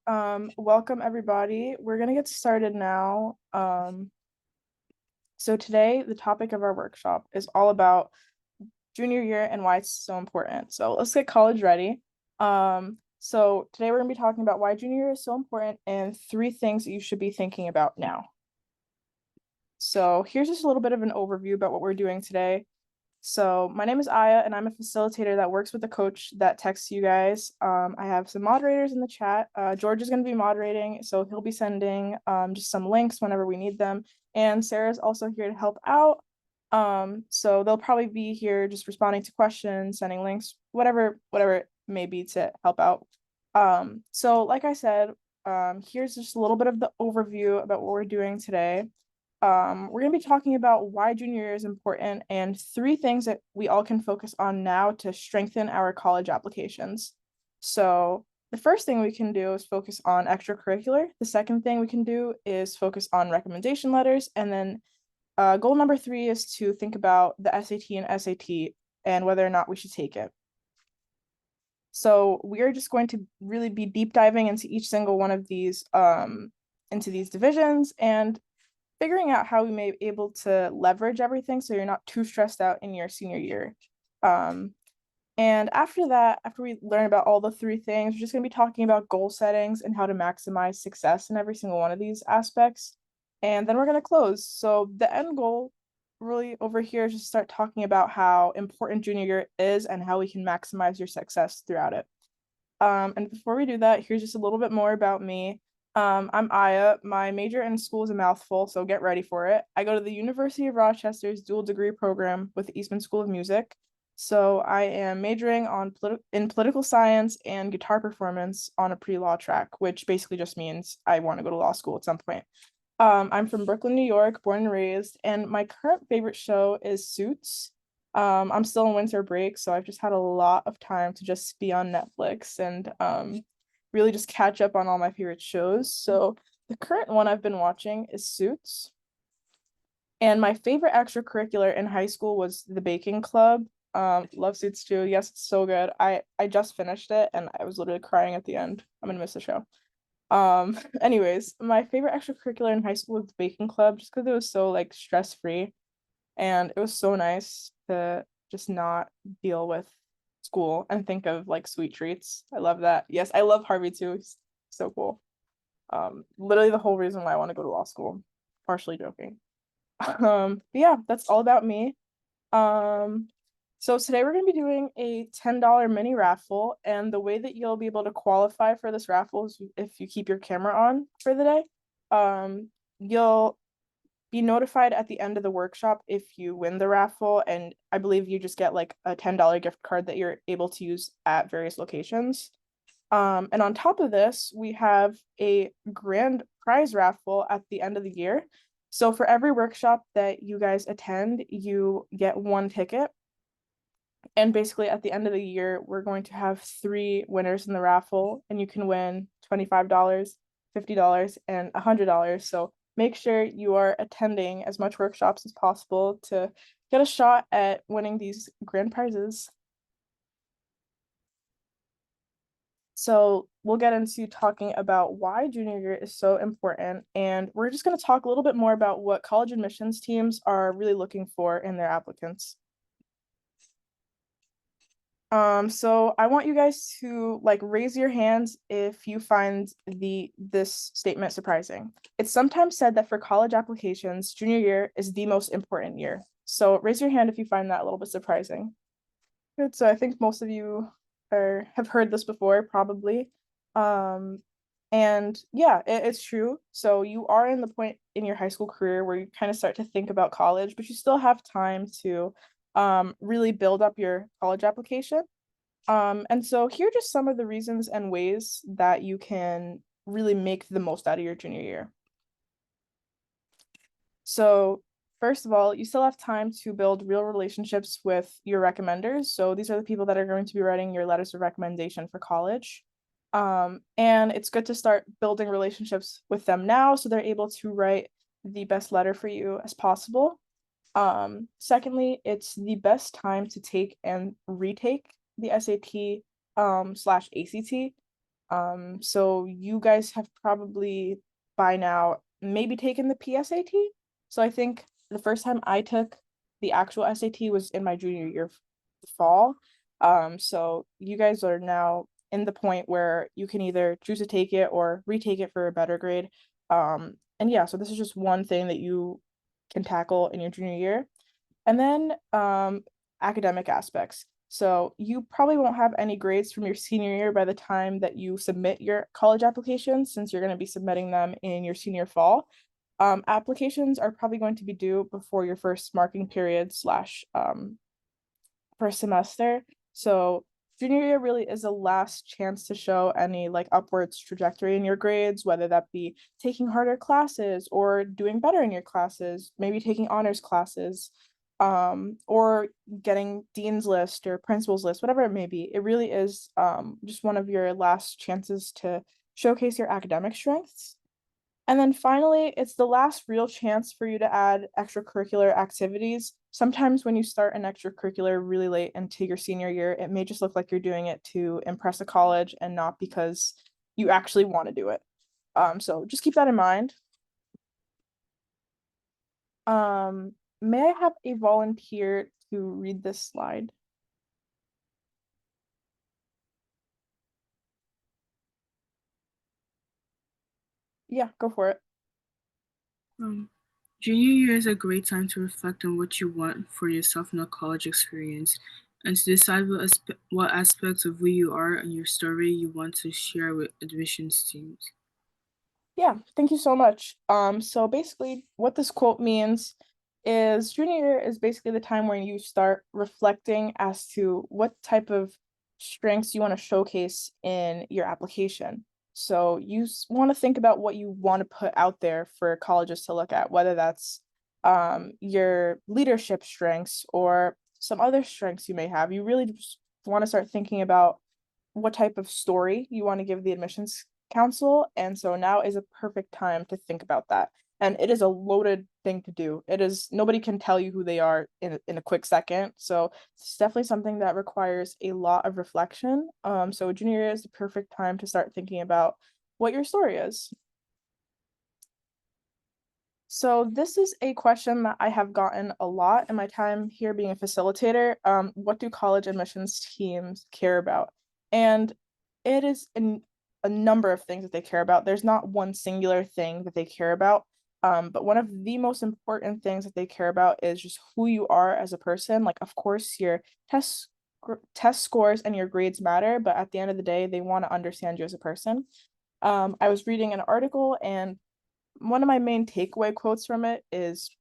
Welcome everybody. We're gonna get started now. So today the topic of our workshop is all about junior year and why it's so important. So let's get college ready. So today we're gonna be talking about why junior year is so important and three things that you should be thinking about now. So here's just a little bit of an overview about what we're doing today. So my name is Aya, and I'm a facilitator that works with the coach that texts you guys. I have some moderators in the chat. George is going to be moderating, so he'll be sending just some links whenever we need them. And Sarah's also here to help out. So they'll probably be here just responding to questions, sending links, whatever it may be to help out. So like I said, here's just a little bit of the overview about what we're doing today. We're going to be talking about why junior year is important and three things that we all can focus on now to strengthen our college applications. So the first thing we can do is focus on extracurricular. The second thing we can do is focus on recommendation letters. And then goal number 3 is to think about the SAT and SAT and whether or not we should take it. So we are just going to really be deep diving into each single one of these into these divisions and figuring out how we may be able to leverage everything so you're not too stressed out in your senior year. And after that, after we learn about all the three things, we're just going to be talking about goal settings and how to maximize success in every single one of these aspects. And then we're going to close. So the end goal really over here is just start talking about how important junior year is and how we can maximize your success throughout it. And before we do that, here's just a little bit more about me. I'm Aya. My major in school is a mouthful, so get ready for it. I go to the University of Rochester's dual degree program with the Eastman School of Music. So I am majoring in political science and guitar performance on a pre-law track, which basically just means I want to go to law school at some point. I'm from Brooklyn, New York, born and raised, and my current favorite show is Suits. I'm still on winter break, so I've just had a lot of time to just be on Netflix and really just catch up on all my favorite shows. So the current one I've been watching is Suits. And my favorite extracurricular in high school was the baking club. Love Suits too. Yes, it's so good. I just finished it and I was literally crying at the end. I'm gonna miss the show. Anyways, my favorite extracurricular in high school was the baking club just because it was so like stress-free and it was so nice to just not deal with school and think of like sweet treats. I love that. Yes, I love Harvey too. He's so cool. Literally the whole reason why I want to go to law school. Partially joking. But yeah, that's all about me. So today we're going to be doing a $10 mini raffle, and the way that you'll be able to qualify for this raffle is if you keep your camera on for the day. You'll be notified at the end of the workshop if you win the raffle, and I believe you just get like a $10 gift card that you're able to use at various locations. And on top of this, we have a grand prize raffle at the end of the year. So for every workshop that you guys attend, you get one ticket. And basically at the end of the year, we're going to have 3 winners in the raffle, and you can win $25, $50, and $100. So make sure you are attending as much workshops as possible to get a shot at winning these grand prizes. So we'll get into talking about why junior year is so important, and we're just going to talk a little bit more about what college admissions teams are really looking for in their applicants. So I want you guys to like raise your hands if you find this statement surprising. It's sometimes said that for college applications, junior year is the most important year. So raise your hand if you find that a little bit surprising. Good. So I think most of you have heard this before, probably. And yeah, it's true. So you are in the point in your high school career where you kind of start to think about college, but you still have time to really build up your college application. And so here are just some of the reasons and ways that you can really make the most out of your junior year. So first of all, you still have time to build real relationships with your recommenders. So these are the people that are going to be writing your letters of recommendation for college. And it's good to start building relationships with them now so they're able to write the best letter for you as possible. Secondly, it's the best time to take and retake the SAT / ACT. So you guys have probably by now maybe taken the PSAT. So I think the first time I took the actual SAT was in my junior year fall. So you guys are now in the point where you can either choose to take it or retake it for a better grade. And yeah, so this is just one thing that you can tackle in your junior year. And then academic aspects. So you probably won't have any grades from your senior year by the time that you submit your college applications, since you're going to be submitting them in your senior fall. Applications are probably going to be due before your first marking period slash first semester. So junior year really is a last chance to show any like upwards trajectory in your grades, whether that be taking harder classes or doing better in your classes, maybe taking honors classes, or getting dean's list or principal's list, whatever it may be. It really is just one of your last chances to showcase your academic strengths. And then finally, it's the last real chance for you to add extracurricular activities. Sometimes when you start an extracurricular really late into your senior year, it may just look like you're doing it to impress a college and not because you actually want to do it. So just keep that in mind. May I have a volunteer to read this slide? Yeah, go for it. Um, Junior year is a great time to reflect on what you want for yourself in a college experience and to decide what aspects of who you are and your story you want to share with admissions teams. Yeah, thank you so much. So basically what this quote means is junior year is basically the time when you start reflecting as to what type of strengths you want to showcase in your application. So you want to think about what you want to put out there for colleges to look at, whether that's your leadership strengths or some other strengths you may have. You really just want to start thinking about what type of story you want to give the admissions council. And so now is a perfect time to think about that. And it is a loaded thing to do. It is nobody can tell you who they are in a quick second. So it's definitely something that requires a lot of reflection. So junior year is the perfect time to start thinking about what your story is. So this is a question that I have gotten a lot in my time here being a facilitator. What do college admissions teams care about? And it is a number of things that they care about. There's not one singular thing that they care about. But one of the most important things that they care about is just who you are as a person. Like, of course, your test scores and your grades matter, but at the end of the day, they want to understand you as a person. I was reading an article, and one of my main takeaway quotes from it is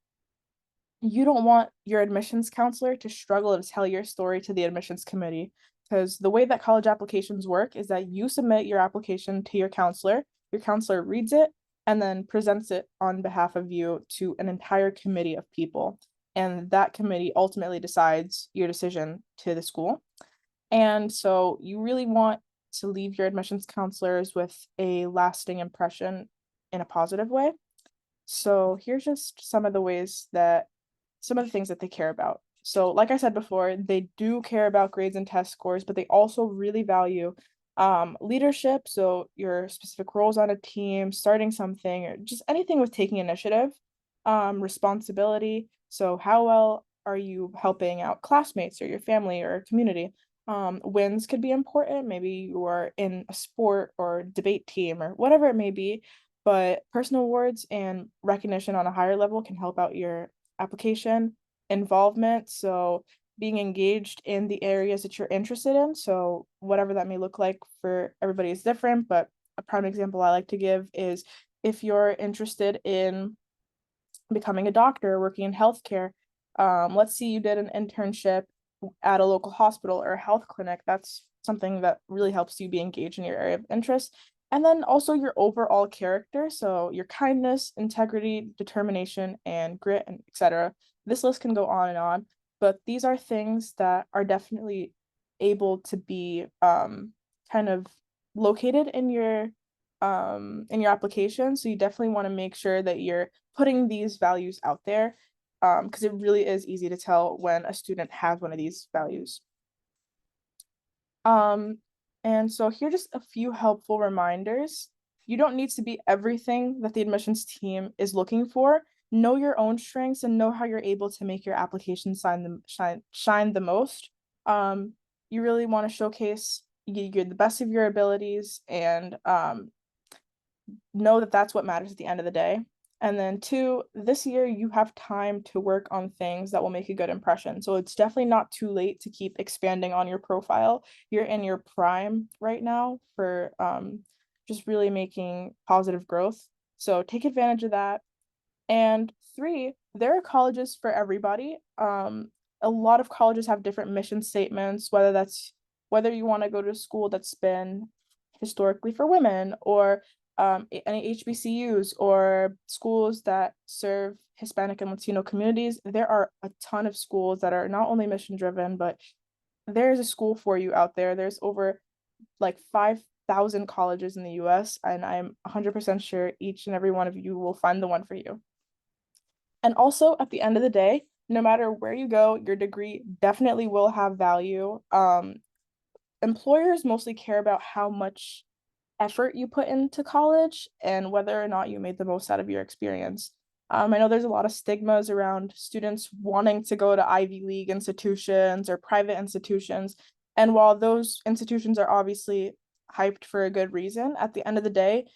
you don't want your admissions counselor to struggle to tell your story to the admissions committee, because the way that college applications work is that you submit your application to your counselor reads it, and then presents it on behalf of you to an entire committee of people. And that committee ultimately decides your decision to the school. And so you really want to leave your admissions counselors with a lasting impression in a positive way. So here's just some of the things that they care about. So, like I said before, they do care about grades and test scores, but they also really value leadership. So, your specific roles on a team, starting something, or just anything with taking initiative, responsibility. So, how well are you helping out classmates or your family or community? Wins could be important. Maybe you are in a sport or debate team or whatever it may be, but personal awards and recognition on a higher level can help out your application involvement. So being engaged in the areas that you're interested in. So whatever that may look like for everybody is different, but a prime example I like to give is if you're interested in becoming a doctor, working in healthcare. Let's see, you did an internship at a local hospital or a health clinic. That's something that really helps you be engaged in your area of interest. And then also your overall character. So your kindness, integrity, determination, and grit, and etc. This list can go on and on, but these are things that are definitely able to be kind of located in your application. So you definitely want to make sure that you're putting these values out there, because it really is easy to tell when a student has one of these values. Um, And so here are just a few helpful reminders. You don't need to be everything that the admissions team is looking for. Know your own strengths and know how you're able to make your application shine the most. You really want to showcase you're the best of your abilities and know that that's what matters at the end of the day. And then two, this year you have time to work on things that will make a good impression. So it's definitely not too late to keep expanding on your profile. You're in your prime right now for just really making positive growth. So take advantage of that. And three, there are colleges for everybody. A lot of colleges have different mission statements, whether you want to go to a school that's been historically for women or any HBCUs or schools that serve Hispanic and Latino communities. There are a ton of schools that are not only mission driven, but there's a school for you out there. There's over like 5,000 colleges in the US, and I'm 100% sure each and every one of you will find the one for you. And also, at the end of the day, no matter where you go, your degree definitely will have value. Employers mostly care about how much effort you put into college and whether or not you made the most out of your experience. I know there's a lot of stigmas around students wanting to go to Ivy League institutions or private institutions. And while those institutions are obviously hyped for a good reason, at the end of the day,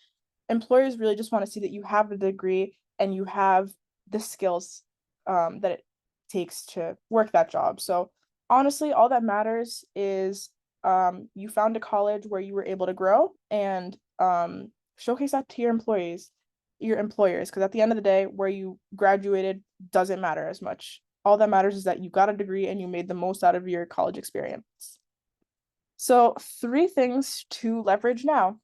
employers really just want to see that you have the degree and you have the skills that it takes to work that job. So honestly, all that matters is you found a college where you were able to grow and showcase that to your employers, because at the end of the day, where you graduated doesn't matter as much. All that matters is that you got a degree and you made the most out of your college experience. So, three things to leverage now.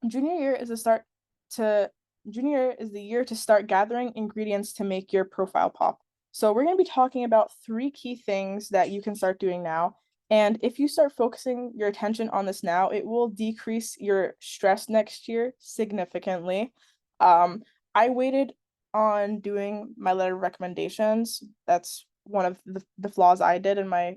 Junior year is the start to Junior year is the year to start gathering ingredients to make your profile pop. So we're going to be talking about three key things that you can start doing now. And if you start focusing your attention on this now, it will decrease your stress next year significantly. I waited on doing my letter of recommendations. That's one of the flaws I did in my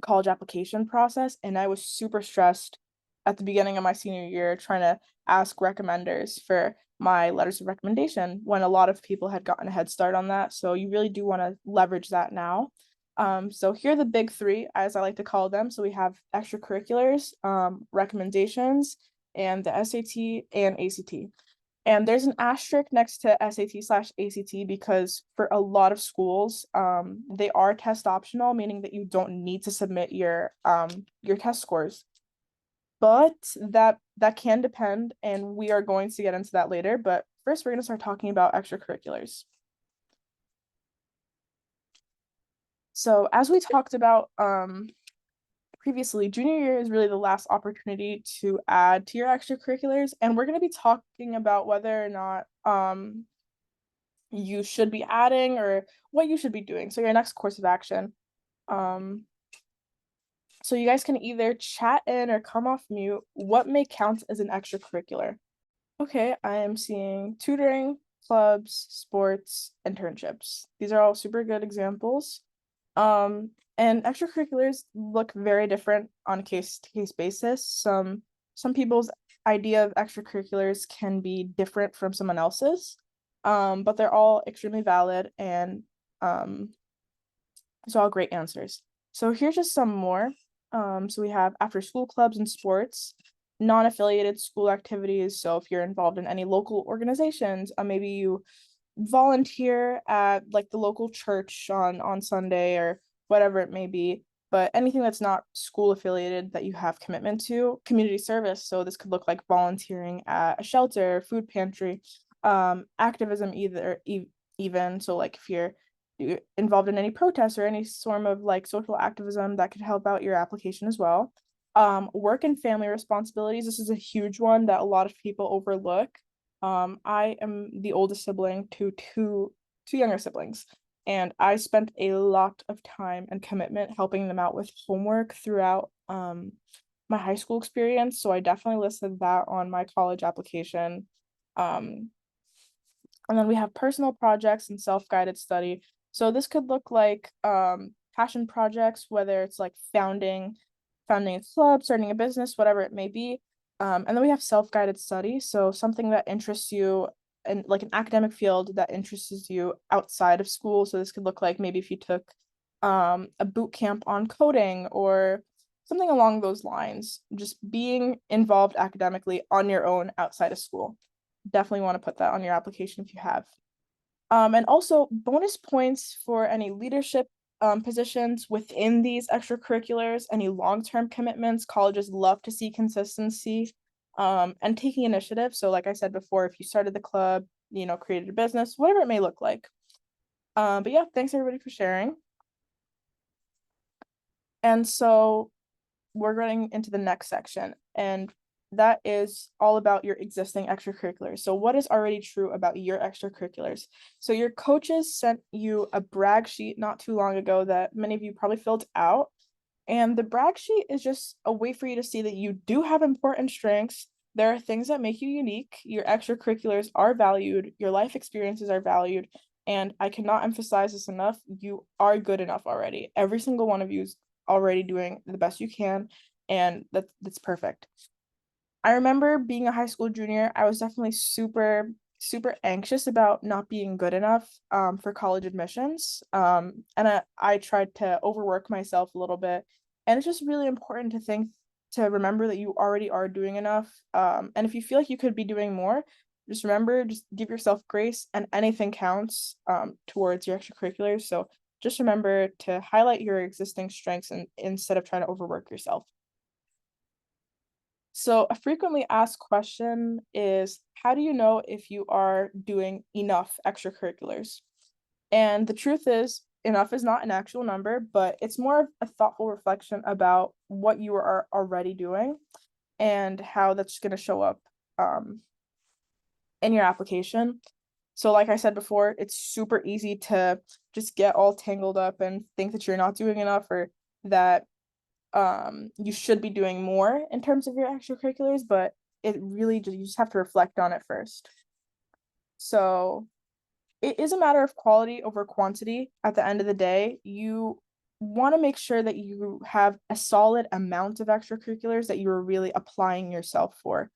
college application process, and I was super stressed at the beginning of my senior year trying to ask recommenders for my letters of recommendation when a lot of people had gotten a head start on that. So you really do want to leverage that now. So here are the big three, as I like to call them. So we have extracurriculars, recommendations, and the SAT and ACT. And there's an asterisk next to SAT/ACT because for a lot of schools, they are test optional, meaning that you don't need to submit your test scores. But that can depend, and we are going to get into that later. But first, we're going to start talking about extracurriculars. So as we talked about previously, junior year is really the last opportunity to add to your extracurriculars, and we're going to be talking about whether or not you should be adding or what you should be doing. So your next course of action. So you guys can either chat in or come off mute. What may count as an extracurricular? Okay, I am seeing tutoring, clubs, sports, internships. These are all super good examples. And extracurriculars look very different on a case-to-case basis. Some people's idea of extracurriculars can be different from someone else's. But they're all extremely valid and so all great answers. So here's just some more. So we have after school clubs and sports, non-affiliated school activities. So if you're involved in any local organizations, maybe you volunteer at like the local church on Sunday or whatever it may be. But anything that's not school affiliated that you have commitment to, community service. So this could look like volunteering at a shelter, food pantry, activism even. So like if you're involved in any protests or any form of like social activism that could help out your application as well. Work and family responsibilities. This is a huge one that a lot of people overlook. I am the oldest sibling to two younger siblings, and I spent a lot of time and commitment helping them out with homework throughout my high school experience. So I definitely listed that on my college application. And then we have personal projects and self-guided study. So this could look like passion projects, whether it's like founding founding a club, starting a business, whatever it may be. And then we have self-guided study, so something that interests you and like an academic field that interests you outside of school. So this could look like maybe if you took a boot camp on coding or something along those lines, just being involved academically on your own outside of school. Definitely want to put that on your application if you have. And also bonus points for any leadership positions within these extracurriculars, any long-term commitments. Colleges love to see consistency and taking initiative. So like I said before, if you started the club, created a business, whatever it may look like. But yeah, thanks everybody for sharing. And so we're going into the next section, and that is all about your existing extracurriculars. So what is already true about your extracurriculars? So your coaches sent you a brag sheet not too long ago that many of you probably filled out. And the brag sheet is just a way for you to see that you do have important strengths. There are things that make you unique. Your extracurriculars are valued. Your life experiences are valued. And I cannot emphasize this enough. You are good enough already. Every single one of you is already doing the best you can. And that's perfect. I remember being a high school junior, I was definitely super anxious about not being good enough for college admissions. And I tried to overwork myself a little bit. And it's just really important to remember that you already are doing enough. And if you feel like you could be doing more, just remember, just give yourself grace, and anything counts towards your extracurriculars. So just remember to highlight your existing strengths and instead of trying to overwork yourself. So a frequently asked question is, how do you know if you are doing enough extracurriculars? And the truth is, enough is not an actual number, but it's more of a thoughtful reflection about what you are already doing and how that's going to show up in your application. So like I said before, it's super easy to just get all tangled up and think that you're not doing enough, or that you should be doing more in terms of your extracurriculars, but it really just you just have to reflect on it first. So it is a matter of quality over quantity. At the end of the day, you want to make sure that you have a solid amount of extracurriculars that you are really applying yourself for,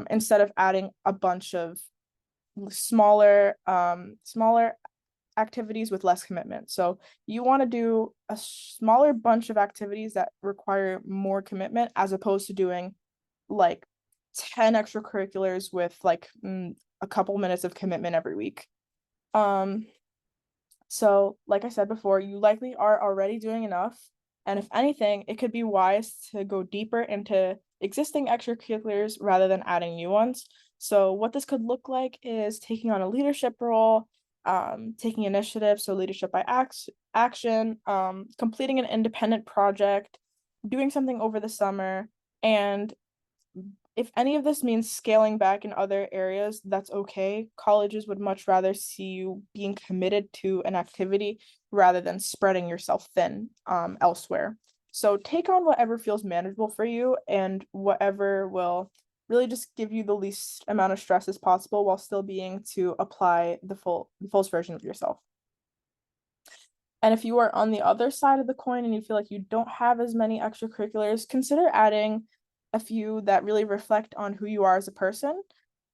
instead of adding a bunch of smaller activities with less commitment. So you want to do a smaller bunch of activities that require more commitment, as opposed to doing like 10 extracurriculars with like a couple minutes of commitment every week. So like I said before, you likely are already doing enough. And if anything, it could be wise to go deeper into existing extracurriculars rather than adding new ones. So what this could look like is taking on a leadership role, taking initiative, so leadership by action, completing an independent project, doing something over the summer, and if any of this means scaling back in other areas, that's okay. Colleges would much rather see you being committed to an activity rather than spreading yourself thin elsewhere. So take on whatever feels manageable for you and whatever will really just give you the least amount of stress as possible while still being to apply the fullest version of yourself. And if you are on the other side of the coin and you feel like you don't have as many extracurriculars, consider adding a few that really reflect on who you are as a person.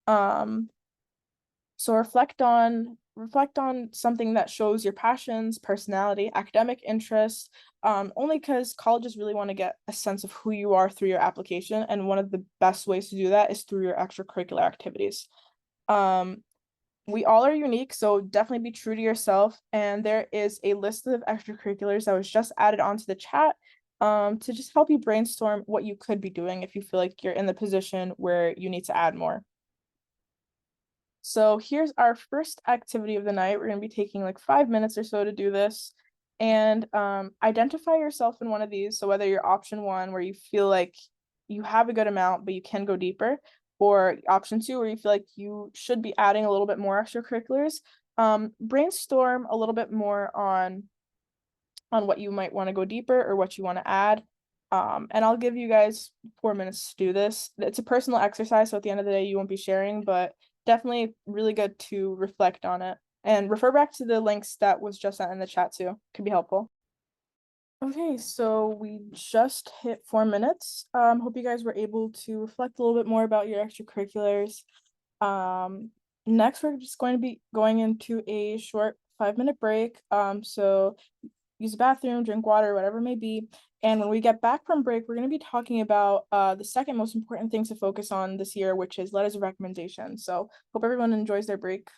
So reflect on something that shows your passions, personality, academic interests, only because colleges really want to get a sense of who you are through your application. And one of the best ways to do that is through your extracurricular activities. We all are unique, so definitely be true to yourself. And there is a list of extracurriculars that was just added onto the chat to just help you brainstorm what you could be doing if you feel like you're in the position where you need to add more. So here's our first activity of the night. We're going to be taking like 5 minutes or so to do this. And identify yourself in one of these. So whether you're option one, where you feel like you have a good amount, but you can go deeper, or option two, where you feel like you should be adding a little bit more extracurriculars, brainstorm a little bit more on what you might want to go deeper or what you want to add. And I'll give you guys 4 minutes to do this. It's a personal exercise, so at the end of the day, you won't be sharing, but definitely really good to reflect on it. And refer back to the links that was just sent in the chat too. Could be helpful. Okay, so we just hit 4 minutes. Hope you guys were able to reflect a little bit more about your extracurriculars. Um, Next we're just going to be going into a short 5 minute break. So use the bathroom, drink water, whatever it may be. And when we get back from break, we're going to be talking about the second most important thing to focus on this year, which is letters of recommendation. So hope everyone enjoys their break.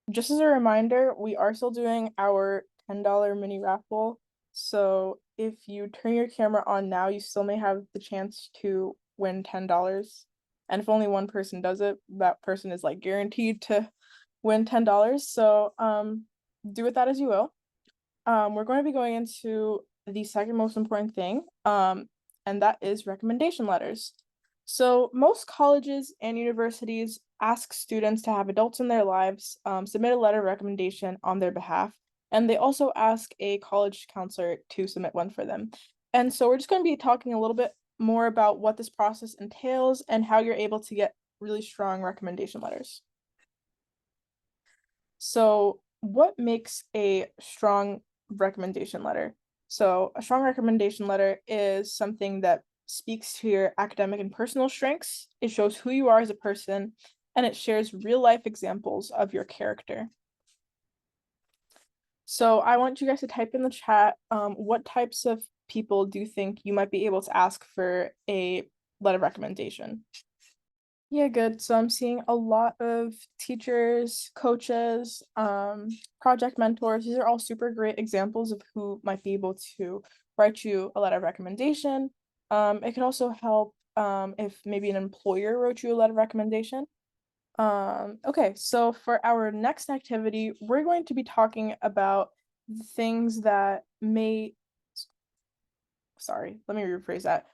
Just as a reminder, we are still doing our $10 mini raffle. So if you turn your camera on now, you still may have the chance to win $10. And if only one person does it, that person is like guaranteed to win $10. So do with that as you will. We're going to be going into the second most important thing, and that is recommendation letters. So most colleges and universities ask students to have adults in their lives submit a letter of recommendation on their behalf, and they also ask a college counselor to submit one for them. And so we're just going to be talking a little bit more about what this process entails and how you're able to get really strong recommendation letters. So, what makes a strong recommendation letter? So, a strong recommendation letter is something that speaks to your academic and personal strengths. It shows who you are as a person, and it shares real life examples of your character. So, I want you guys to type in the chat what types of people do you think you might be able to ask for a letter of recommendation? Yeah, good. So I'm seeing a lot of teachers, coaches, project mentors. These are all super great examples of who might be able to write you a letter of recommendation. It could also help if maybe an employer wrote you a letter of recommendation. Okay, so for our next activity, we're going to be talking about things that may sorry, let me rephrase that.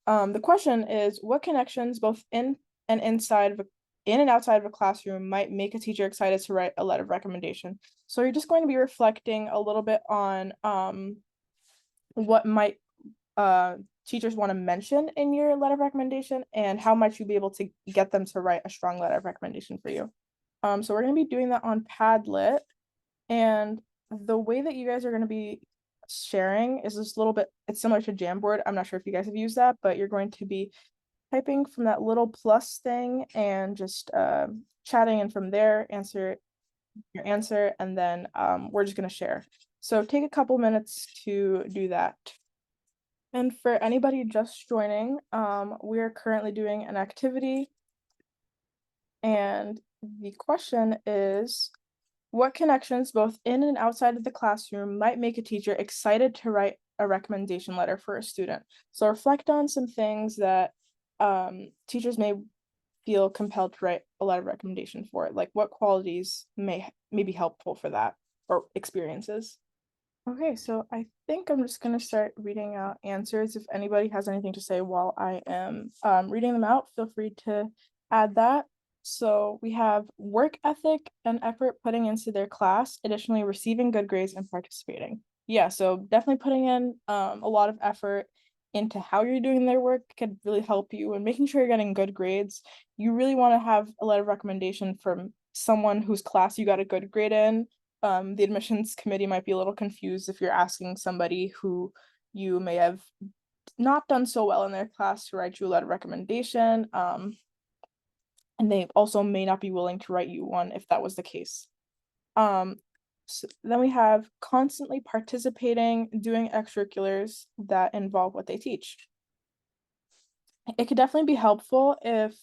The question is, what connections both in and inside of in and outside of a classroom might make a teacher excited to write a letter of recommendation? So you're just going to be reflecting a little bit on what might teachers want to mention in your letter of recommendation and how much you'll be able to get them to write a strong letter of recommendation for you. So we're going to be doing that on Padlet, and the way that you guys are going to be sharing is this little bit, it's similar to Jamboard. I'm not sure if you guys have used that, but you're going to be typing from that little plus thing and just chatting, and from there answer your answer, and then we're just going to share. So take a couple minutes to do that. And for anybody just joining, we are currently doing an activity, and the question is, what connections, both in and outside of the classroom, might make a teacher excited to write a recommendation letter for a student? So reflect on some things that teachers may feel compelled to write a letter of recommendation for. Like what qualities may be helpful for that, or experiences. Okay, so I think I'm just gonna start reading out answers. If anybody has anything to say while I am reading them out, feel free to add that. So we have work ethic and effort putting into their class, additionally receiving good grades and participating. Yeah, so definitely putting in a lot of effort into how you're doing their work could really help you, and making sure you're getting good grades. You really want to have a letter of recommendation from someone whose class you got a good grade in. The admissions committee might be a little confused if you're asking somebody who you may have not done so well in their class to write you a letter of recommendation. And they also may not be willing to write you one if that was the case. So then we have constantly participating, doing extracurriculars that involve what they teach. It could definitely be helpful if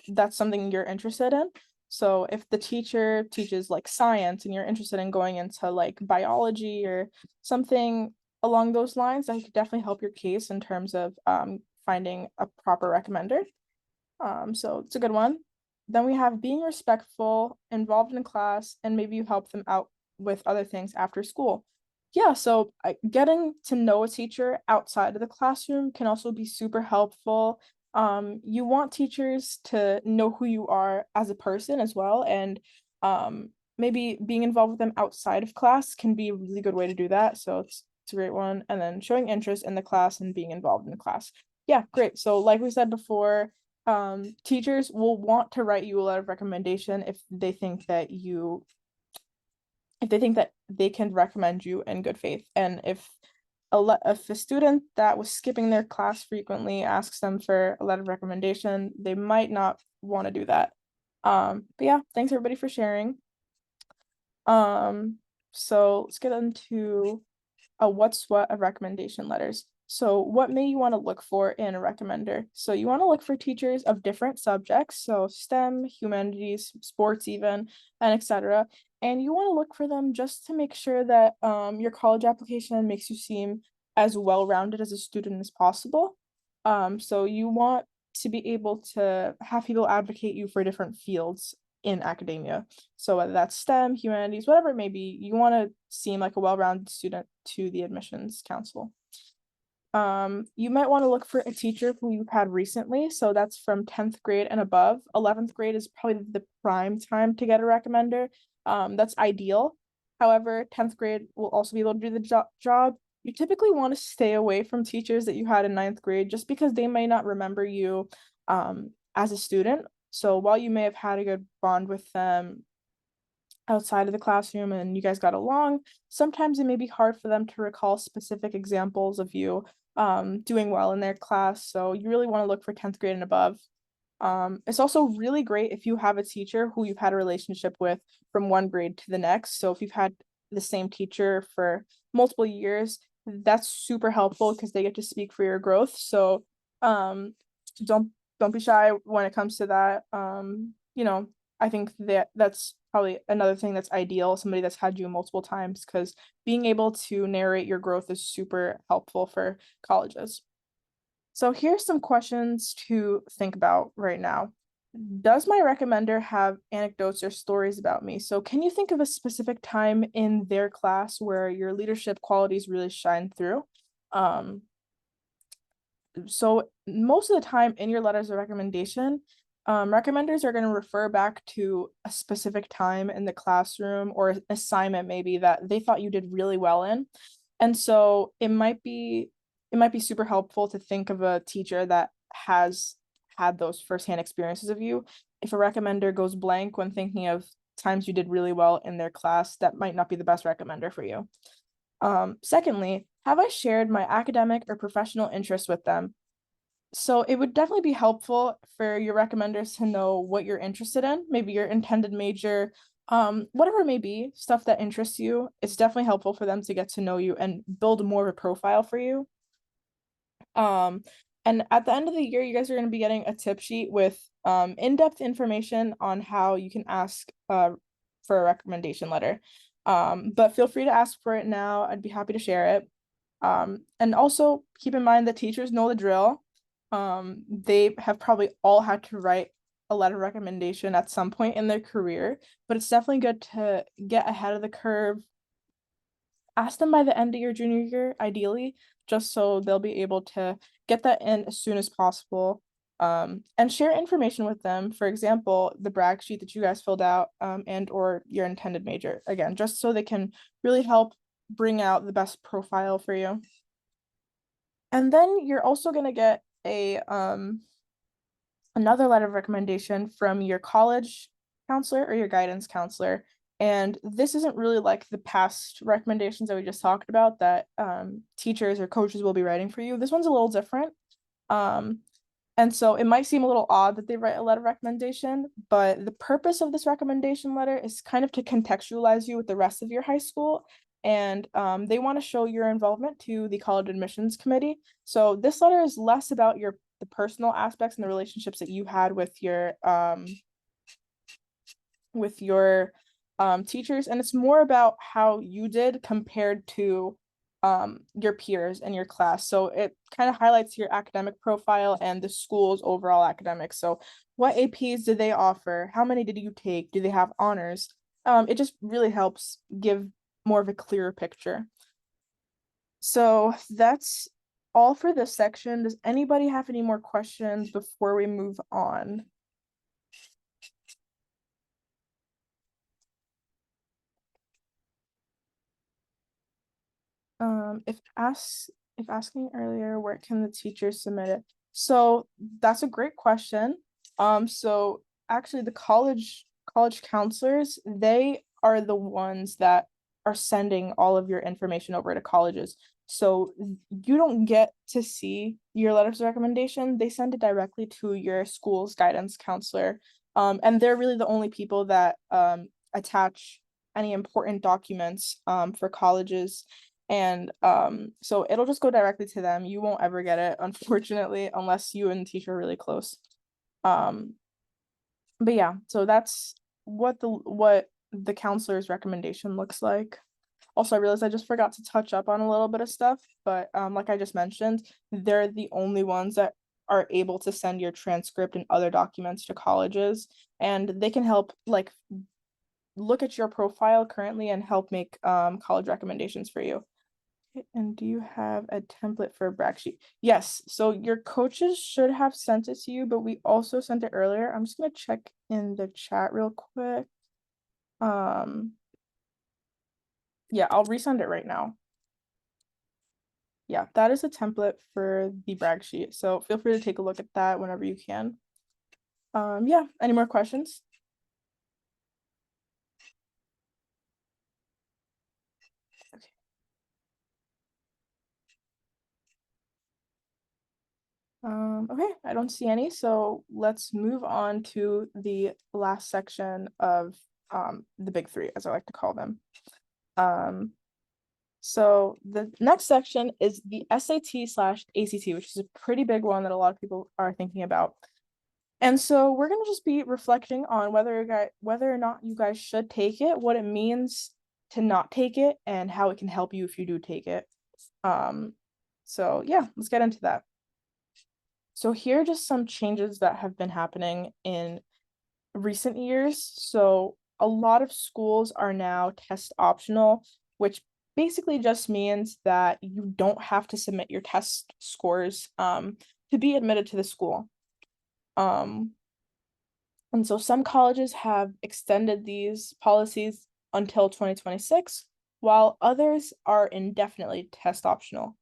that's something you're interested in. So if the teacher teaches like science and you're interested in going into like biology or something along those lines, that could definitely help your case in terms of finding a proper recommender. So it's a good one. Then we have being respectful, involved in class, and maybe you help them out with other things after school. Yeah, so getting to know a teacher outside of the classroom can also be super helpful. You want teachers to know who you are as a person as well, and maybe being involved with them outside of class can be a really good way to do that. So it's a great one. And then showing interest in the class and being involved in the class. Yeah, great. So like we said before, teachers will want to write you a letter of recommendation if they think that they can recommend you in good faith. And if if a student that was skipping their class frequently asks them for a letter of recommendation, they might not want to do that. But yeah, thanks everybody for sharing. So let's get into a what's what of recommendation letters. So what may you want to look for in a recommender? So you want to look for teachers of different subjects, so STEM, humanities, sports even, and etc. And you want to look for them just to make sure that your college application makes you seem as well-rounded as a student as possible. So you want to be able to have people advocate you for different fields in academia. So whether that's STEM, humanities, whatever it may be, you want to seem like a well-rounded student to the admissions council. You might want to look for a teacher who you've had recently. So that's from 10th grade and above. 11th grade is probably the prime time to get a recommender. That's ideal. However, 10th grade will also be able to do the job. You typically want to stay away from teachers that you had in 9th grade just because they may not remember you as a student. So while you may have had a good bond with them outside of the classroom and you guys got along, sometimes it may be hard for them to recall specific examples of you doing well in their class. So you really want to look for 10th grade and above. It's also really great if you have a teacher who you've had a relationship with from one grade to the next. So if you've had the same teacher for multiple years, that's super helpful because they get to speak for your growth. So um, don't don't be shy when it comes to that. I think that's probably another thing that's ideal, somebody that's had you multiple times, because being able to narrate your growth is super helpful for colleges. So here's some questions to think about right now. Does my recommender have anecdotes or stories about me? So can you think of a specific time in their class where your leadership qualities really shine through? Um, so most of the time in your letters of recommendation, recommenders are going to refer back to a specific time in the classroom or assignment maybe that they thought you did really well in. And so it might be super helpful to think of a teacher that has had those firsthand experiences of you. If a recommender goes blank when thinking of times you did really well in their class, that might not be the best recommender for you. Secondly, have I shared my academic or professional interests with them? So it would definitely be helpful for your recommenders to know what you're interested in, maybe your intended major, whatever it may be, stuff that interests you. It's definitely helpful for them to get to know you and build more of a profile for you. Um, and at the end of the year, you guys are going to be getting a tip sheet with in-depth information on how you can ask for a recommendation letter. But feel free to ask for it now. I'd be happy to share it. And also keep in mind that teachers know the drill. They have probably all had to write a letter of recommendation at some point in their career, but it's definitely good to get ahead of the curve. Ask them by the end of your junior year, ideally, just so they'll be able to get that in as soon as possible. And share information with them. For example, the brag sheet that you guys filled out, and or your intended major. Again, just so they can really help bring out the best profile for you. And then you're also gonna get a another letter of recommendation from your college counselor or your guidance counselor. And this isn't really like the past recommendations that we just talked about that teachers or coaches will be writing for you. This one's a little different. Um, and so it might seem a little odd that they write a letter of recommendation, but the purpose of this recommendation letter is kind of to contextualize you with the rest of your high school. And they want to show your involvement to the college admissions committee. So this letter is less about the personal aspects and the relationships that you had with your teachers, and it's more about how you did compared to your peers in your class. So it kind of highlights your academic profile and the school's overall academics. So what APs did they offer? How many did you take? Do they have honors? It just really helps give more of a clearer picture. So that's all for this section. Does anybody have any more questions before we move on? If asking earlier, where can the teacher submit it? So that's a great question. So actually the college counselors, they are the ones that are sending all of your information over to colleges. So you don't get to see your letters of recommendation. They send it directly to your school's guidance counselor. And they're really the only people that attach any important documents for colleges. And so it'll just go directly to them. You won't ever get it, unfortunately, unless you and the teacher are really close. Um, but yeah, so that's what the counselor's recommendation looks like. Also, I realized I just forgot to touch up on a little bit of stuff, but like I just mentioned, they're the only ones that are able to send your transcript and other documents to colleges, and they can help like look at your profile currently and help make college recommendations for you. And do you have a template for a brag sheet? Yes, so your coaches should have sent it to you, but we also sent it earlier. I'm just gonna check in the chat real quick. Yeah, I'll resend it right now. Yeah, that is a template for the brag sheet. So feel free to take a look at that whenever you can. Yeah, any more questions? Okay. Okay, I don't see any, so let's move on to the last section of the big three, as I like to call them. So the next section is the SAT/ACT, which is a pretty big one that a lot of people are thinking about. And so we're gonna just be reflecting on whether or not you guys should take it, what it means to not take it, and how it can help you if you do take it. So yeah, let's get into that. So here are just some changes that have been happening in recent years. So a lot of schools are now test optional, which basically just means that you don't have to submit your test scores to be admitted to the school. Um, and so some colleges have extended these policies until 2026, while others are indefinitely test optional.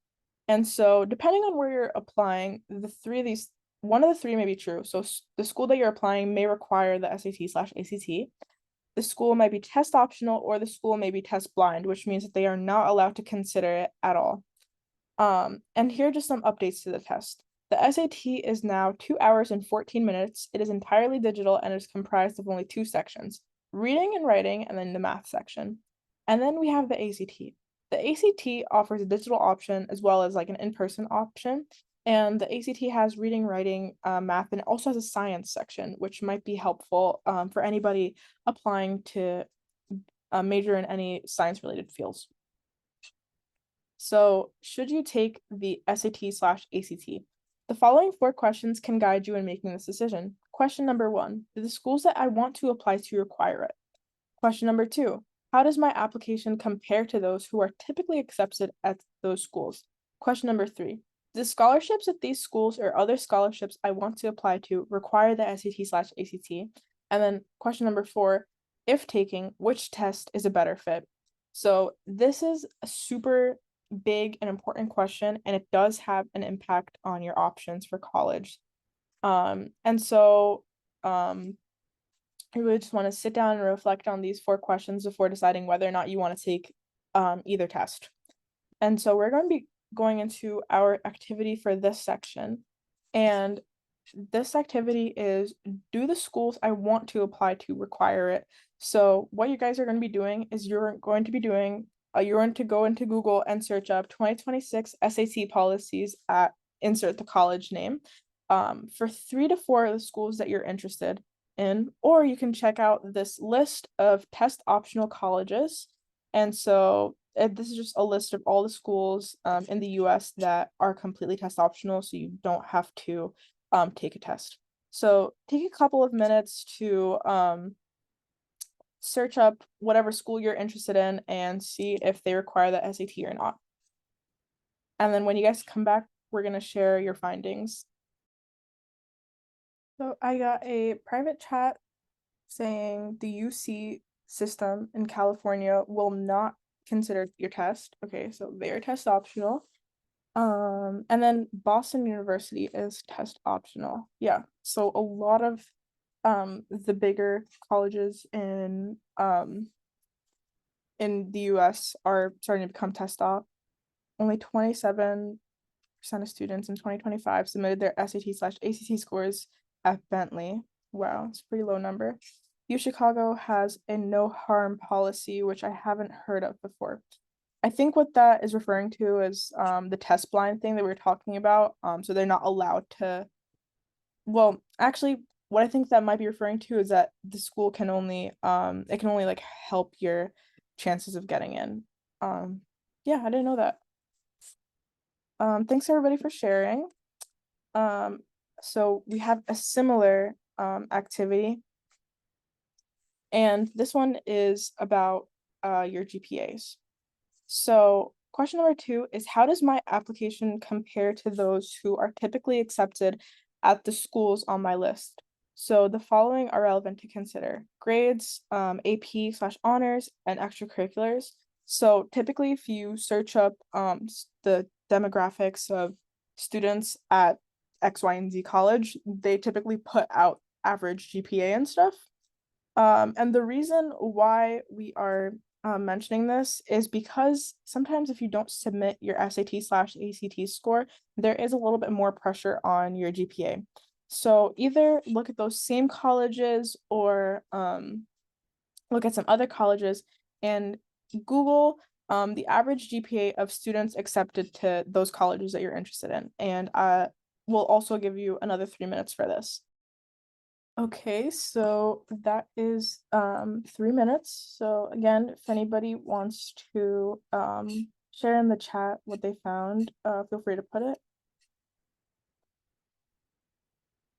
And so depending on where you're applying, one of the three may be true. So the school that you're applying may require the SAT/ACT. The school might be test optional, or the school may be test blind, which means that they are not allowed to consider it at all. And here are just some updates to the test. The SAT is now 2 hours and 14 minutes. It is entirely digital and is comprised of only two sections, reading and writing, and then the math section. And then we have the ACT. The ACT offers a digital option as well as like an in-person option. And the ACT has reading, writing, math, and it also has a science section, which might be helpful for anybody applying to major in any science-related fields. So, should you take the SAT/ACT? The following four questions can guide you in making this decision. Question number one, do the schools that I want to apply to require it? Question number two, how does my application compare to those who are typically accepted at those schools? Question number three, the scholarships at these schools or other scholarships I want to apply to require the SAT/ACT? And then question number four, if taking, which test is a better fit? So this is a super big and important question, and it does have an impact on your options for college. And so I really just want to sit down and reflect on these four questions before deciding whether or not you want to take either test. And so we're going to be going into our activity for this section. And this activity is, do the schools I want to apply to require it? So what you guys are going to be doing is you're going to go into Google and search up 2026 SAT policies at insert the college name for 3 to 4 of the schools that you're interested in, or you can check out this list of test optional colleges. And so this is just a list of all the schools in the US that are completely test optional, so you don't have to take a test. So take a couple of minutes to search up whatever school you're interested in and see if they require the SAT or not. And then when you guys come back, we're going to share your findings. So I got a private chat saying the UC system in California will not consider your test. Okay, so they are test optional. And then Boston University is test optional. Yeah, so a lot of the bigger colleges in the US are starting to become test op. only 27% of students in 2025 submitted their SAT/ACT scores at Bentley. Wow, it's a pretty low number. U Chicago has a no harm policy, which I haven't heard of before. I think what that is referring to is the test blind thing that we were talking about. So they're not allowed to, well, actually, what I think that might be referring to is that the school can only it can only like help your chances of getting in. Yeah, I didn't know that. Thanks everybody for sharing. Um, so we have a similar activity, and this one is about your GPAs. So question number 2 is, how does my application compare to those who are typically accepted at the schools on my list? So the following are relevant to consider: grades, AP/honors, and extracurriculars. So typically, if you search up the demographics of students at X, Y, and Z college, they typically put out average GPA and stuff. And the reason why we are mentioning this is because sometimes if you don't submit your SAT/ACT score, there is a little bit more pressure on your GPA. So either look at those same colleges or look at some other colleges and Google the average GPA of students accepted to those colleges that you're interested in. And we'll also give you another 3 minutes for this. Okay, so that is 3 minutes. So again, if anybody wants to share in the chat what they found, feel free to put it.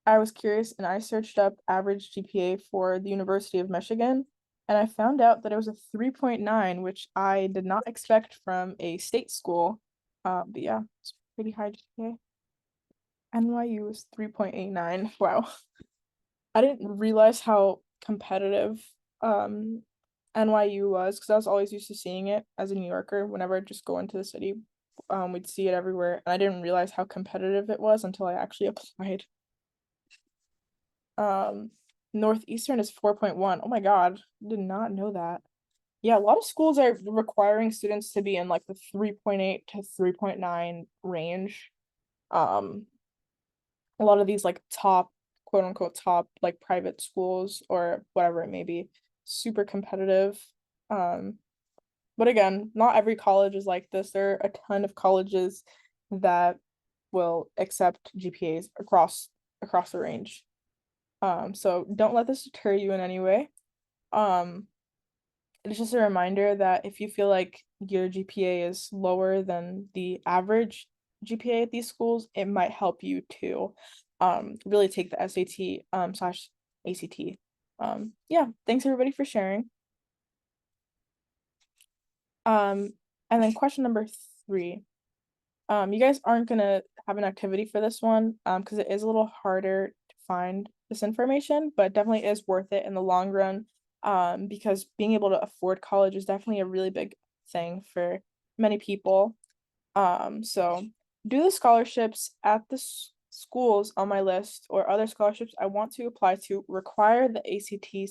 I was curious and I searched up average GPA for the University of Michigan, and I found out that it was a 3.9, which I did not expect from a state school. But yeah, it's pretty high GPA. NYU was 3.89. Wow. I didn't realize how competitive NYU was, because I was always used to seeing it as a New Yorker. Whenever I just go into the city, we'd see it everywhere, and I didn't realize how competitive it was until I actually applied. Northeastern is 4.1. Oh my God, did not know that. Yeah, a lot of schools are requiring students to be in like the 3.8 to 3.9 range. Um, a lot of these like top, quote unquote, top like private schools or whatever it may be, super competitive. But again, not every college is like this. There are a ton of colleges that will accept GPAs across the range. So don't let this deter you in any way. It's just a reminder that if you feel like your GPA is lower than the average GPA at these schools, it might help you to really take the SAT slash ACT. Yeah, thanks everybody for sharing. And then question number 3. You guys aren't gonna have an activity for this one because it is a little harder to find this information, but definitely is worth it in the long run, because being able to afford college is definitely a really big thing for many people. So do the scholarships at the schools on my list or other scholarships I want to apply to require the SAT/ACT.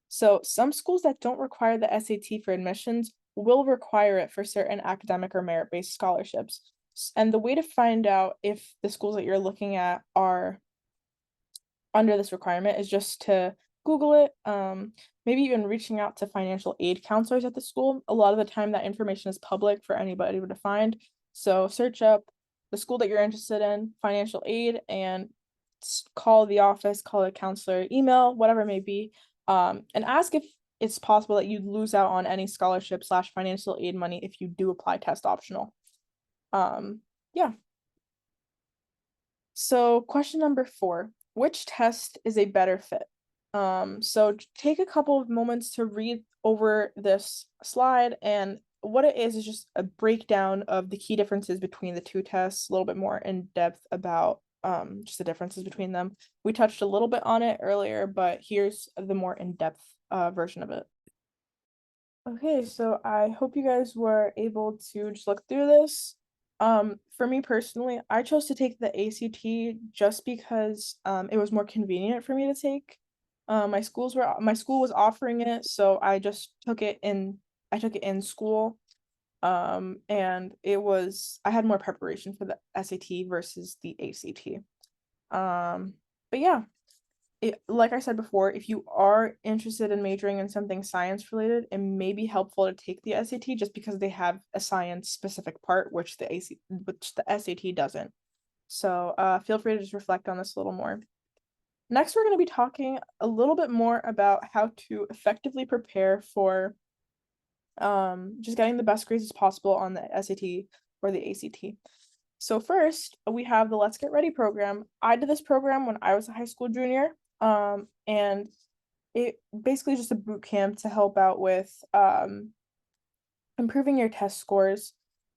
So some schools that don't require the SAT for admissions will require it for certain academic or merit-based scholarships. And the way to find out if the schools that you're looking at are under this requirement is just to Google it, maybe even reaching out to financial aid counselors at the school. A lot of the time that information is public for anybody to find. So search up the school that you're interested in, financial aid, and call the office, call a counselor, email, whatever it may be, and ask if it's possible that you'd lose out on any scholarship slash financial aid money if you do apply test optional. Yeah. So question number 4, which test is a better fit? So take a couple of moments to read over this slide, and what it is just a breakdown of the key differences between the two tests, a little bit more in depth about just the differences between them. We touched a little bit on it earlier, but here's the more in-depth version of it. Okay, so I hope you guys were able to just look through this. For me personally, I chose to take the ACT just because it was more convenient for me to take. My school was offering it, so I just took it in I took it in school. And I had more preparation for the SAT versus the ACT. But yeah, like I said before, if you are interested in majoring in something science related, it may be helpful to take the SAT just because they have a science specific part, which the SAT doesn't. So feel free to just reflect on this a little more. Next, we're going to be talking a little bit more about how to effectively prepare for just getting the best grades as possible on the SAT or the ACT. So first, we have the Let's Get Ready program. I did this program when I was a high school junior, and it basically just a boot camp to help out with improving your test scores.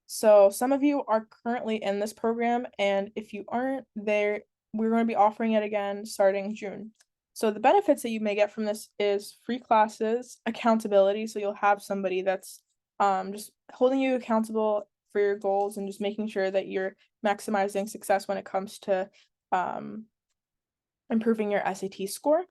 So some of you are currently in this program, and if you aren't there, we're going to be offering it again starting June. So the benefits that you may get from this is free classes, accountability. So you'll have somebody that's just holding you accountable for your goals and just making sure that you're maximizing success when it comes to um, improving your SAT score.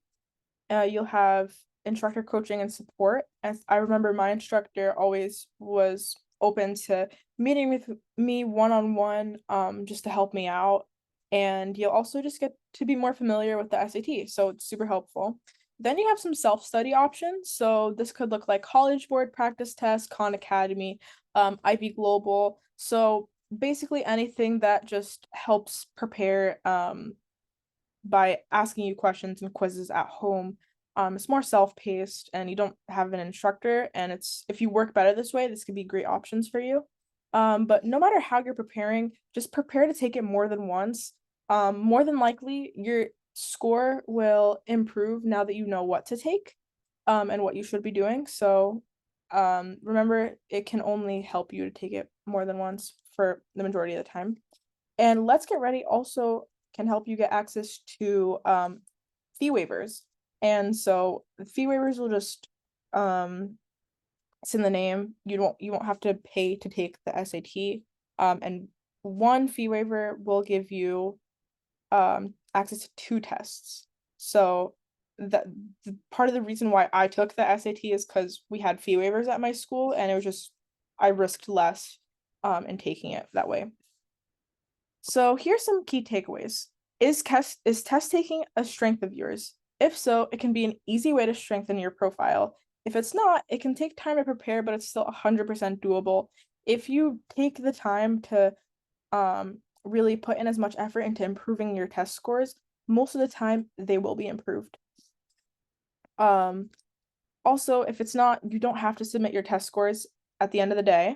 You'll have instructor coaching and support. As I remember, my instructor always was open to meeting with me one-on-one, just to help me out. And you'll also just get to be more familiar with the SAT, so it's super helpful. Then you have some self-study options. So this could look like College Board practice test, Khan Academy, IB Global. So basically anything that just helps prepare by asking you questions and quizzes at home. It's more self-paced and you don't have an instructor, and it's if you work better this way, this could be great options for you. But no matter how you're preparing, just prepare to take it more than once. More than likely, your score will improve now that you know what to take, and what you should be doing. So, remember, it can only help you to take it more than once for the majority of the time. And Let's Get Ready also can help you get access to fee waivers. And so the fee waivers will just it's in the name. You won't have to pay to take the SAT. And one fee waiver will give you access to two tests. So that part of the reason why I took the SAT is because we had fee waivers at my school, and it was just I risked less in taking it that way. So here's some key takeaways. Is test taking a strength of yours? If so, it can be an easy way to strengthen your profile. If it's not, it can take time to prepare, but it's still 100% doable. If you take the time to really put in as much effort into improving your test scores, most of the time they will be improved. Also, if it's not, you don't have to submit your test scores at the end of the day.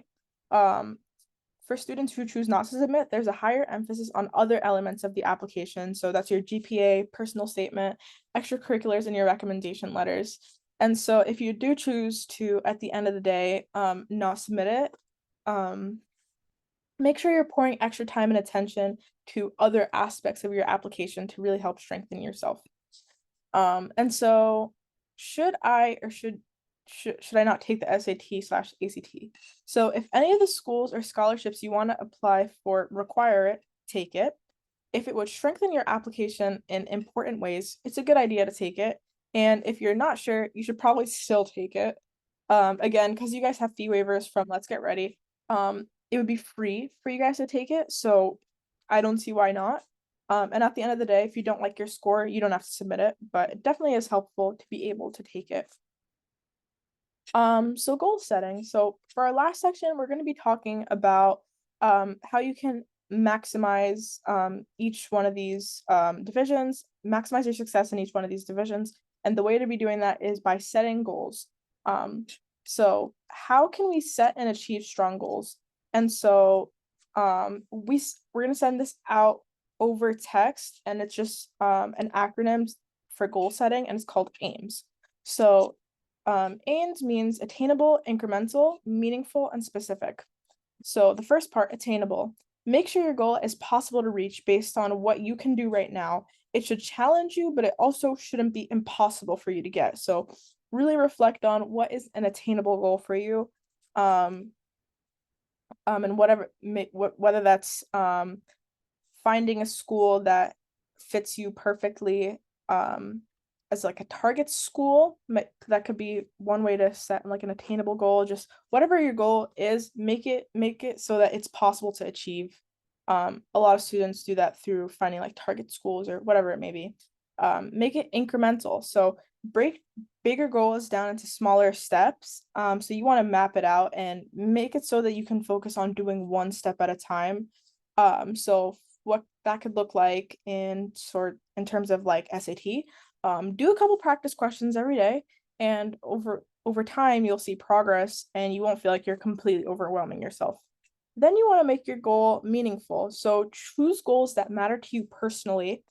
For students who choose not to submit, there's a higher emphasis on other elements of the application. So that's your GPA, personal statement, extracurriculars, and your recommendation letters. And so if you do choose to, at the end of the day, not submit it, make sure you're pouring extra time and attention to other aspects of your application to really help strengthen yourself. And so should I or should I not take the SAT/ACT? So if any of the schools or scholarships you want to apply for require it, take it. If it would strengthen your application in important ways, it's a good idea to take it. And if you're not sure, you should probably still take it. Again, because you guys have fee waivers from Let's Get Ready, it would be free for you guys to take it. So I don't see why not. And at the end of the day, if you don't like your score, you don't have to submit it, but it definitely is helpful to be able to take it. So goal setting. So for our last section, we're going to be talking about how you can maximize each one of these divisions, maximize your success in each one of these divisions. And the way to be doing that is by setting goals. So how can we set and achieve strong goals? And so we're going to send this out over text, and it's just an acronym for goal setting, and it's called AIMS. So AIMS means attainable, incremental, meaningful, and specific. So the first part, attainable. Make sure your goal is possible to reach based on what you can do right now. It should challenge you, but it also shouldn't be impossible for you to get. So really reflect on what is an attainable goal for you. And whether that's finding a school that fits you perfectly, as like a target school. That could be one way to set like an attainable goal. Just whatever your goal is, make it so that it's possible to achieve. A lot of students do that through finding like target schools or whatever it may be. Make it incremental. So break bigger goals down into smaller steps. So you want to map it out and make it so that you can focus on doing one step at a time. So what that could look like in terms of like SAT, do a couple practice questions every day, and over time you'll see progress and you won't feel like you're completely overwhelming yourself. Then you want to make your goal meaningful. So choose goals that matter to you personally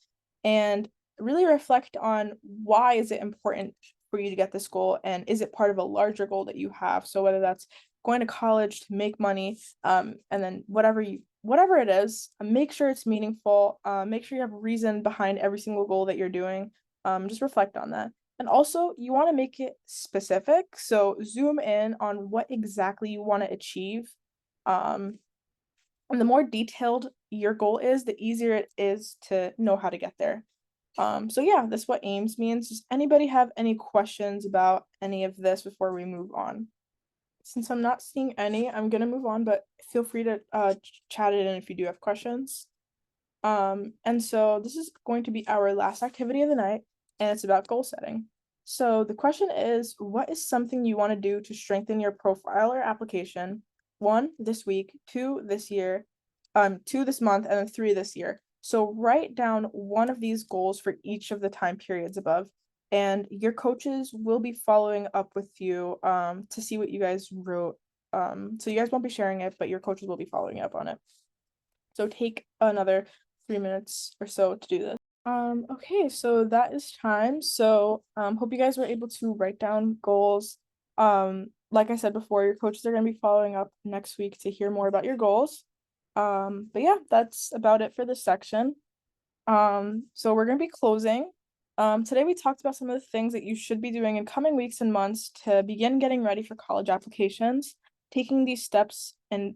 and really reflect on why is it important for you to get this goal, and is it part of a larger goal that you have. So whether that's going to college to make money, and then whatever it is, make sure it's meaningful. Make sure you have a reason behind every single goal that you're doing. Just reflect on that. And also, you want to make it specific. So zoom in on what exactly you want to achieve. Um, and the more detailed your goal is, the easier it is to know how to get there. So yeah, that's what aims means. Does anybody have any questions about any of this before we move on? Since I'm not seeing any, I'm gonna move on, but feel free to chat it in if you do have questions. And so this is going to be our last activity of the night, and it's about goal setting. So the question is, what is something you want to do to strengthen your profile or application? One, this week, two, this year, two this month, and then three this year. So write down one of these goals for each of the time periods above, and your coaches will be following up with you to see what you guys wrote. So you guys won't be sharing it, but your coaches will be following up on it. So take another 3 minutes or so to do this. Okay, so that is time. So hope you guys were able to write down goals. Like I said before, your coaches are gonna be following up next week to hear more about your goals. But yeah, that's about it for this section. So we're gonna be closing. Today we talked about some of the things that you should be doing in coming weeks and months to begin getting ready for college applications. Taking these steps and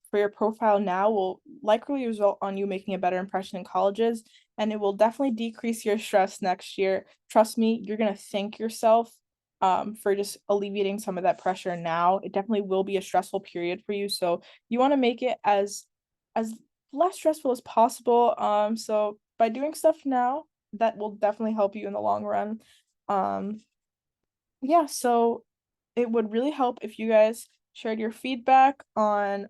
for your profile now will likely result on you making a better impression in colleges, and it will definitely decrease your stress next year. Trust me, you're gonna thank yourself for just alleviating some of that pressure now. It definitely will be a stressful period for you, so you want to make it as less stressful as possible. So by doing stuff now, that will definitely help you in the long run. Um, yeah, so it would really help if you guys shared your feedback on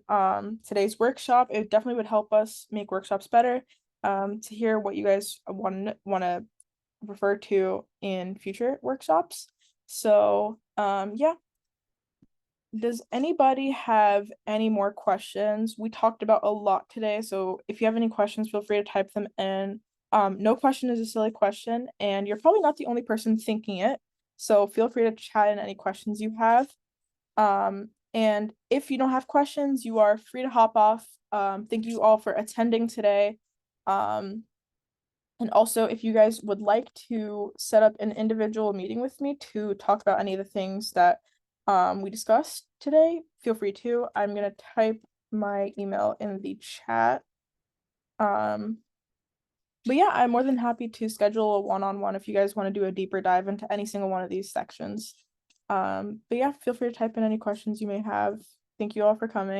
today's workshop. It definitely would help us make workshops better. To hear what you guys want to refer to in future workshops. So yeah, does anybody have any more questions? We talked about a lot today, so if you have any questions, feel free to type them in. No question is a silly question, and you're probably not the only person thinking it. So feel free to chat in any questions you have. And if you don't have questions, you are free to hop off. Thank you all for attending today. Um, and also, if you guys would like to set up an individual meeting with me to talk about any of the things that we discussed today, feel free to. I'm gonna type my email in the chat. Um, but yeah, I'm more than happy to schedule a one-on-one if you guys want to do a deeper dive into any single one of these sections. But yeah, feel free to type in any questions you may have. Thank you all for coming.